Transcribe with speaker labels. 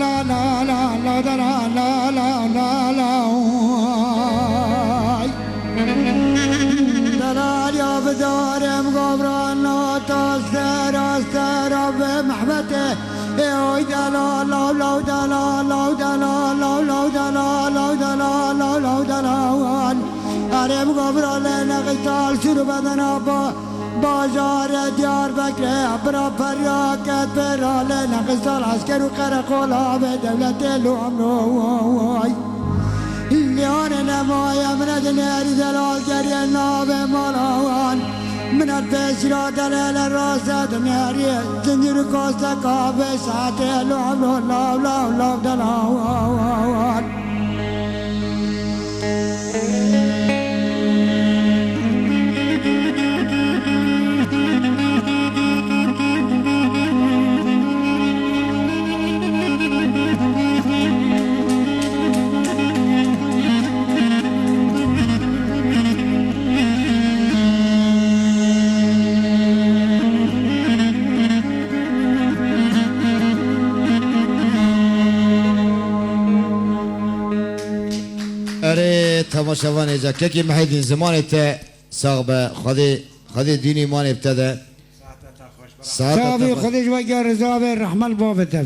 Speaker 1: لا لا لا لا لا لا لا لا لا دلال يا بدار مقبرانا تستر استر بمحبته يا دلال لو لو دلال لو دلال لو لو دلال لو دلال لو لو دلال أنا مقبرانا نقتال شنو بدنا بازار دیار بکر برا فریاکت برا لنا قصال عسكر وقرقولا بدولة الأمروي اليون نمايا من النار دلال جري الناب ملاوان من البشرة دلال الراسة ناري زنجر كوستا كابي ساعتي الأمرو لا لا لا دلال
Speaker 2: اره تماشاوان ایجا که محیدین زمان تا ساقبه خودی دینی مان ابتده
Speaker 1: صافي خدش وجه رزاب الرحمن بابته